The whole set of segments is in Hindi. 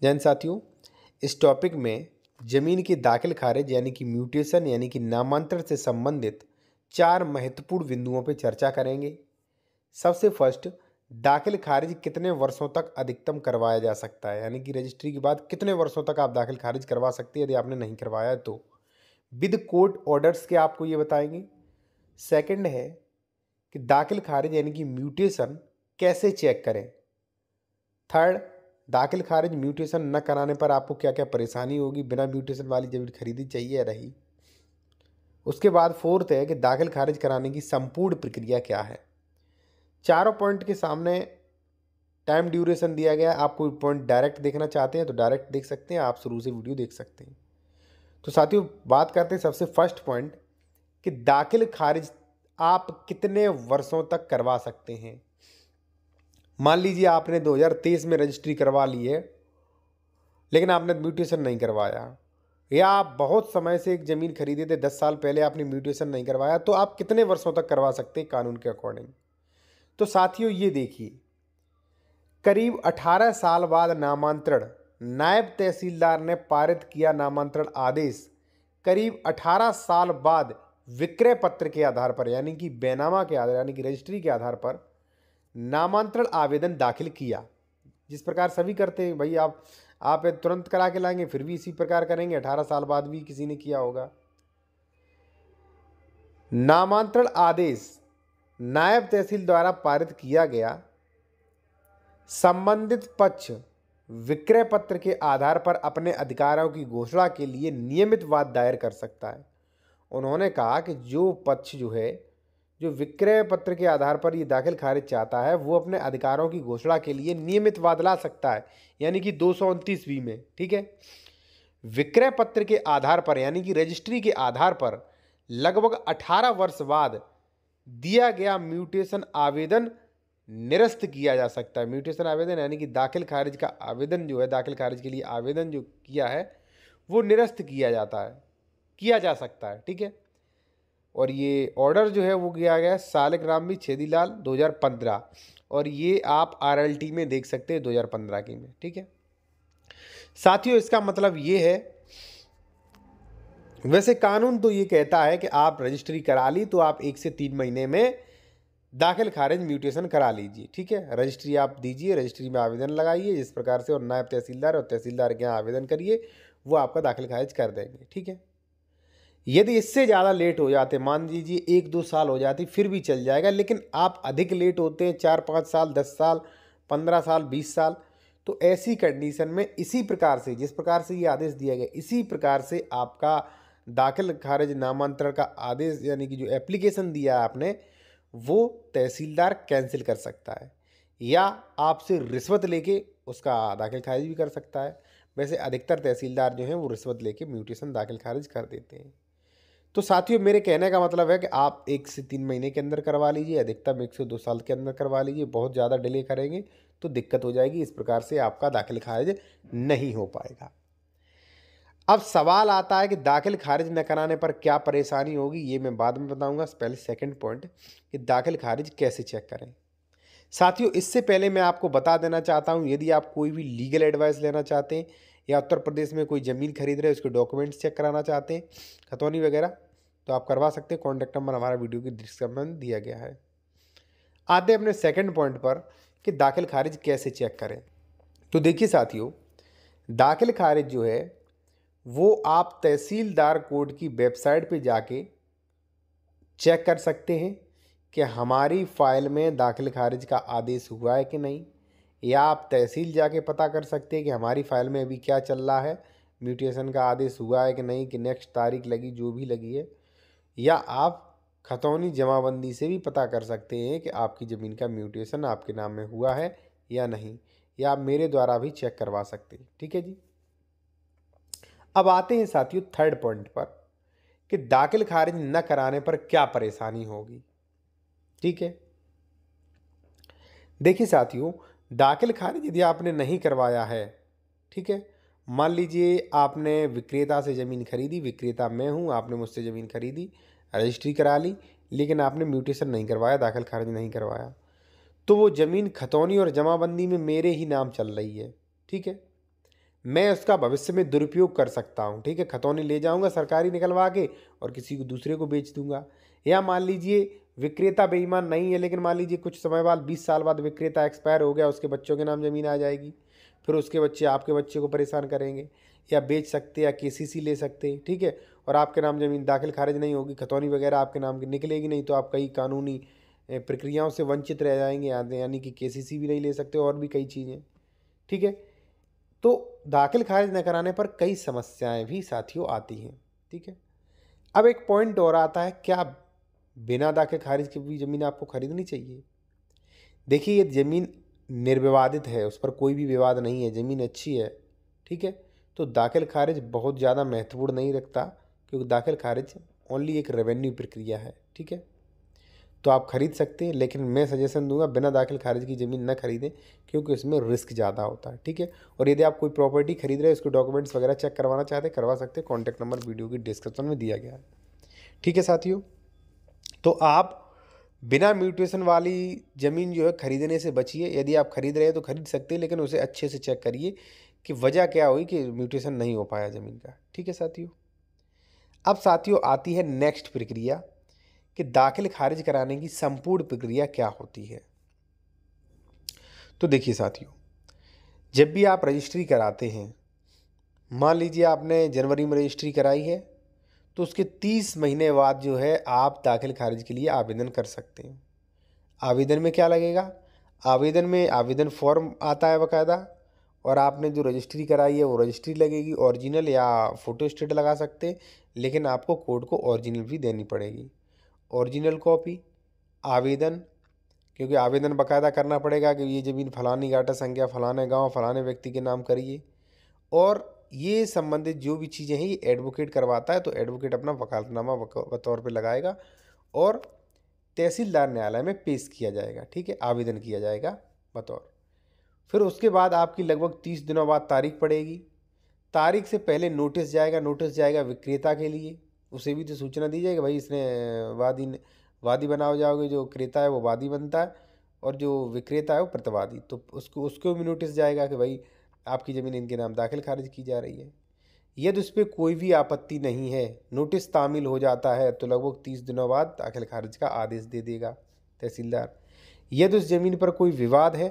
जैन साथियों, इस टॉपिक में ज़मीन की दाखिल खारिज यानी कि म्यूटेशन यानी कि नामांतरण से संबंधित 4 महत्वपूर्ण बिंदुओं पर चर्चा करेंगे। सबसे फर्स्ट, दाखिल खारिज कितने वर्षों तक अधिकतम करवाया जा सकता है, यानी कि रजिस्ट्री के बाद कितने वर्षों तक आप दाखिल खारिज करवा सकते हैं यदि आपने नहीं करवाया तो। विद कोर्ट ऑर्डर्स के आपको ये बताएंगे। सेकंड है कि दाखिल खारिज यानी कि म्यूटेशन कैसे चेक करें। थर्ड, दाखिल खारिज म्यूटेशन न कराने पर आपको क्या क्या परेशानी होगी, बिना म्यूटेशन वाली ज़मीन खरीदी चाहिए या नहीं। उसके बाद फोर्थ है कि दाखिल खारिज कराने की संपूर्ण प्रक्रिया क्या है। चारों पॉइंट के सामने टाइम ड्यूरेशन दिया गया है। आप कोई पॉइंट डायरेक्ट देखना चाहते हैं तो डायरेक्ट देख सकते हैं, आप शुरू से वीडियो देख सकते हैं। तो साथियों, बात करते हैं सबसे फर्स्ट पॉइंट कि दाखिल खारिज आप कितने वर्षों तक करवा सकते हैं। मान लीजिए आपने 2023 में रजिस्ट्री करवा ली है लेकिन आपने म्यूटेशन नहीं करवाया, या आप बहुत समय से एक ज़मीन खरीदे थे, 10 साल पहले आपने म्यूटेशन नहीं करवाया, तो आप कितने वर्षों तक करवा सकते हैं कानून के अकॉर्डिंग। तो साथियों ये देखिए, करीब 18 साल बाद नामांतरण, नायब तहसीलदार ने पारित किया नामांतरण आदेश, करीब 18 साल बाद विक्रय पत्र के आधार पर यानी कि बैनामा के आधार यानी कि रजिस्ट्री के आधार पर नामांतरण आवेदन दाखिल किया। जिस प्रकार सभी करते हैं भाई, आप तुरंत करा के लाएंगे फिर भी इसी प्रकार करेंगे, 18 साल बाद भी किसी ने किया होगा। नामांतरण आदेश नायब तहसील द्वारा पारित किया गया, संबंधित पक्ष विक्रय पत्र के आधार पर अपने अधिकारों की घोषणा के लिए नियमित वाद दायर कर सकता है। उन्होंने कहा कि जो पक्ष जो विक्रय पत्र के आधार पर ये दाखिल खारिज चाहता है वो अपने अधिकारों की घोषणा के लिए नियमित वाद ला सकता है, यानी कि 229 में। ठीक है, विक्रय पत्र के आधार पर यानी कि रजिस्ट्री के आधार पर लगभग 18 वर्ष बाद दिया गया म्यूटेशन आवेदन निरस्त किया जा सकता है। म्यूटेशन आवेदन यानी कि दाखिल खारिज का आवेदन जो है, दाखिल खारिज के लिए आवेदन जो किया है वो निरस्त किया जा सकता है। ठीक है, और ये ऑर्डर जो है वो किया गया सालिक छेदीलाल 2015, और ये आप RLT में देख सकते हैं 2015 की में। ठीक है साथियों, इसका मतलब ये है, वैसे कानून तो ये कहता है कि आप रजिस्ट्री करा ली तो आप 1 से 3 महीने में दाखिल खारिज म्यूटेशन करा लीजिए। ठीक है, रजिस्ट्री आप दीजिए, रजिस्ट्री में आवेदन लगाइए जिस प्रकार से, और नायब तहसीलदार और तहसीलदार के यहाँ आवेदन करिए, वो आपका दाखिल खारिज कर देंगे। ठीक है, यदि इससे ज़्यादा लेट हो जाते, मान लीजिए 1-2 साल हो जाती, फिर भी चल जाएगा, लेकिन आप अधिक लेट होते हैं 4-5 साल, 10 साल, 15 साल, 20 साल, तो ऐसी कंडीशन में इसी प्रकार से, जिस प्रकार से ये आदेश दिया गया, इसी प्रकार से आपका दाखिल खारिज नामांतरण का आदेश यानी कि जो एप्लीकेशन दिया है आपने, वो तहसीलदार कैंसिल कर सकता है या आपसे रिश्वत लेके उसका दाखिल खारिज भी कर सकता है। वैसे अधिकतर तहसीलदार जो हैं वो रिश्वत लेके म्यूटेशन दाखिल खारिज कर देते हैं। तो साथियों, मेरे कहने का मतलब है कि आप 1 से 3 महीने के अंदर करवा लीजिए, अधिकतम 1 से 2 साल के अंदर करवा लीजिए। बहुत ज़्यादा डिले करेंगे तो दिक्कत हो जाएगी, इस प्रकार से आपका दाखिल खारिज नहीं हो पाएगा। अब सवाल आता है कि दाखिल खारिज न कराने पर क्या परेशानी होगी, ये मैं बाद में बताऊंगा। पहले सेकंड पॉइंट कि दाखिल खारिज कैसे चेक करें। साथियों, इससे पहले मैं आपको बता देना चाहता हूं, यदि आप कोई भी लीगल एडवाइस लेना चाहते हैं या उत्तर प्रदेश में कोई ज़मीन खरीद रहे हैं, उसके डॉक्यूमेंट्स चेक कराना चाहते हैं, खतौनी वगैरह, तो आप करवा सकते हैं। कॉन्टैक्ट नंबर हमारा वीडियो की डिस्क्रिप्शन में दिया गया है। आते हैं अपने सेकंड पॉइंट पर कि दाखिल खारिज कैसे चेक करें। तो देखिए साथियों, दाखिल खारिज जो है वो आप तहसीलदार कोर्ट की वेबसाइट पे जाके चेक कर सकते हैं कि हमारी फाइल में दाखिल खारिज का आदेश हुआ है कि नहीं, या आप तहसील जाके पता कर सकते हैं कि हमारी फाइल में अभी क्या चल रहा है, म्यूटेशन का आदेश हुआ है कि नहीं, कि नेक्स्ट तारीख लगी जो भी लगी है, या आप खतौनी जमाबंदी से भी पता कर सकते हैं कि आपकी ज़मीन का म्यूटेशन आपके नाम में हुआ है या नहीं, या आप मेरे द्वारा भी चेक करवा सकते हैं। ठीक है जी, अब आते हैं साथियों थर्ड पॉइंट पर कि दाखिल खारिज न कराने पर क्या परेशानी होगी। ठीक है, देखिए साथियों, दाखिल खारिज यदि आपने नहीं करवाया है, ठीक है, मान लीजिए आपने विक्रेता से ज़मीन खरीदी, विक्रेता मैं हूँ, आपने मुझसे ज़मीन खरीदी, रजिस्ट्री करा ली, लेकिन आपने म्यूटेशन नहीं करवाया, दाखिल खारिज नहीं करवाया, तो वो ज़मीन खतौनी और जमाबंदी में मेरे ही नाम चल रही है। ठीक है, मैं उसका भविष्य में दुरुपयोग कर सकता हूँ, ठीक है। खतौनी ले जाऊँगा सरकारी निकलवा के और किसी को दूसरे को बेच दूँगा। या मान लीजिए विक्रेता बेईमान नहीं है, लेकिन मान लीजिए कुछ समय बाद 20 साल बाद विक्रेता एक्सपायर हो गया, उसके बच्चों के नाम ज़मीन आ जाएगी, फिर उसके बच्चे आपके बच्चे को परेशान करेंगे, या बेच सकते या केसीसी ले सकते, ठीक है। और आपके नाम ज़मीन दाखिल खारिज नहीं होगी, खतौनी वगैरह आपके नाम की निकलेगी नहीं, तो आप कई कानूनी प्रक्रियाओं से वंचित रह जाएंगे, यानी कि केसीसी भी नहीं ले सकते और भी कई चीज़ें, ठीक है। तो दाखिल खारिज न कराने पर कई समस्याएं भी साथियों आती हैं, ठीक है। अब एक पॉइंट और आता है, क्या बिना दाखिल खारिज के भी ज़मीन आपको खरीदनी चाहिए? देखिए, ये ज़मीन निर्विवादित है, उस पर कोई भी विवाद नहीं है, ज़मीन अच्छी है, ठीक है। तो दाखिल खारिज बहुत ज़्यादा महत्वपूर्ण नहीं रखता, क्योंकि दाखिल खारिज ओनली एक रेवेन्यू प्रक्रिया है, ठीक है। तो आप खरीद सकते हैं, लेकिन मैं सजेशन दूंगा बिना दाखिल खारिज की ज़मीन न खरीदें, क्योंकि इसमें रिस्क ज़्यादा होता है, ठीक है। और यदि आप कोई प्रॉपर्टी खरीद रहे हैं, उसके डॉक्यूमेंट्स वगैरह चेक करवाना चाहते हैं, करवा सकते हैं। कॉन्टैक्ट नंबर वीडियो की डिस्क्रिप्शन में दिया गया है, ठीक है साथियों। तो आप बिना म्यूटेशन वाली ज़मीन जो है खरीदने से बचिए। यदि आप खरीद रहे हैं तो खरीद सकते हैं, लेकिन उसे अच्छे से चेक करिए कि वजह क्या हुई कि म्यूटेशन नहीं हो पाया ज़मीन का, ठीक है साथियों। अब साथियों आती है नेक्स्ट प्रक्रिया कि दाखिल खारिज कराने की संपूर्ण प्रक्रिया क्या होती है। तो देखिए साथियों, जब भी आप रजिस्ट्री कराते हैं, मान लीजिए आपने जनवरी में रजिस्ट्री कराई है, तो उसके 30 महीने बाद जो है आप दाखिल खारिज के लिए आवेदन कर सकते हैं। आवेदन में क्या लगेगा? आवेदन में आवेदन फॉर्म आता है बाकायदा, और आपने जो रजिस्ट्री कराई है वो रजिस्ट्री लगेगी, ओरिजिनल या फ़ोटोस्टेट लगा सकते हैं, लेकिन आपको कोर्ट को ओरिजिनल भी देनी पड़ेगी। ओरिजिनल कॉपी, आवेदन, क्योंकि आवेदन बाकायदा करना पड़ेगा कि ये ज़मीन फलानी गाटा संख्या फलाने गांव फलाने व्यक्ति के नाम करिए। और ये संबंधित जो भी चीज़ें हैं ये एडवोकेट करवाता है, तो एडवोकेट अपना वकालतनामा बतौर पे लगाएगा और तहसीलदार न्यायालय में पेश किया जाएगा, ठीक है, आवेदन किया जाएगा बतौर। फिर उसके बाद आपकी लगभग 30 दिनों बाद तारीख पड़ेगी। तारीख से पहले नोटिस जाएगा, नोटिस जाएगा विक्रेता के लिए, उसे भी तो सूचना दी जाएगी, भाई इसने वादी बना हो जाओगे, जो क्रेता है वो वादी बनता है और जो विक्रेता है वो प्रतिवादी, तो उसको भी नोटिस जाएगा कि भाई आपकी ज़मीन इनके नाम दाखिल खारिज की जा रही है। यदि उस पर कोई भी आपत्ति नहीं है, नोटिस तामील हो जाता है, तो लगभग 30 दिनों बाद दाखिल खारिज का आदेश दे देगा तहसीलदार। यदि उस ज़मीन पर कोई विवाद है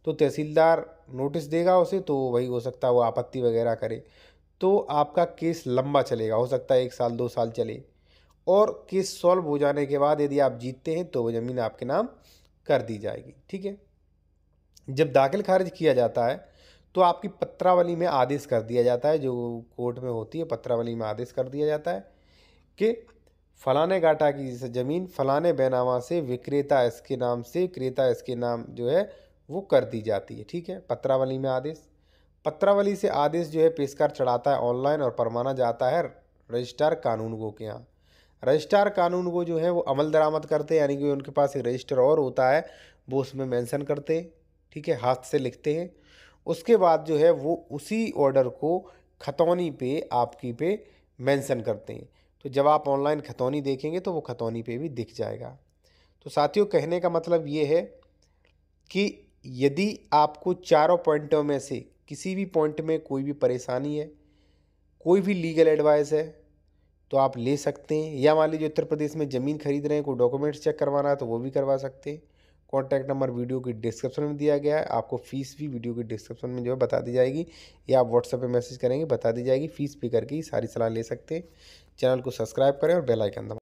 तो तहसीलदार नोटिस देगा उसे, तो वही हो सकता है वो आपत्ति वगैरह करे, तो आपका केस लंबा चलेगा, हो सकता है 1 साल 2 साल चले। और केस सॉल्व हो जाने के बाद यदि आप जीतते हैं तो वो ज़मीन आपके नाम कर दी जाएगी, ठीक है। जब दाखिल खारिज किया जाता है तो आपकी पत्रावली में आदेश कर दिया जाता है, जो कोर्ट में होती है, पत्रावली में आदेश कर दिया जाता है कि फलाने गाटा की ज़मीन फलाने बैनामा से विक्रेता इसके नाम से क्रेता इसके नाम जो है वो कर दी जाती है, ठीक है। पत्रावली में आदेश, पत्रावली से आदेश जो है पेशकार चढ़ाता है ऑनलाइन और परमाना जाता है रजिस्ट्रार कानूनगो के यहाँ। रजिस्ट्रार कानूनगो जो है वो अमल दरामद करते हैं, यानी कि उनके पास एक रजिस्टर और होता है, वो उसमें मेंशन करते हैं, ठीक है, हाथ से लिखते हैं। उसके बाद जो है वो उसी ऑर्डर को खतौनी पे आपकी पे मेंशन करते हैं, तो जब आप ऑनलाइन खतौनी देखेंगे तो वो खतौनी पे भी दिख जाएगा। तो साथियों, कहने का मतलब ये है कि यदि आपको चारों पॉइंटों में से किसी भी पॉइंट में कोई भी परेशानी है, कोई भी लीगल एडवाइस है, तो आप ले सकते हैं। या मान लीजिए उत्तर प्रदेश में ज़मीन खरीद रहे हैं, कोई डॉक्यूमेंट्स चेक करवाना है तो वो भी करवा सकते हैं। कॉन्टैक्ट नंबर वीडियो की डिस्क्रिप्शन में दिया गया है, आपको फ़ीस भी वीडियो की डिस्क्रिप्शन में जो है बता दी जाएगी, या आप व्हाट्सएप पे मैसेज करेंगे बता दी जाएगी। फ़ीस पे करके ही सारी सलाह ले सकते हैं। चैनल को सब्सक्राइब करें और बेल आइकन दबाएं।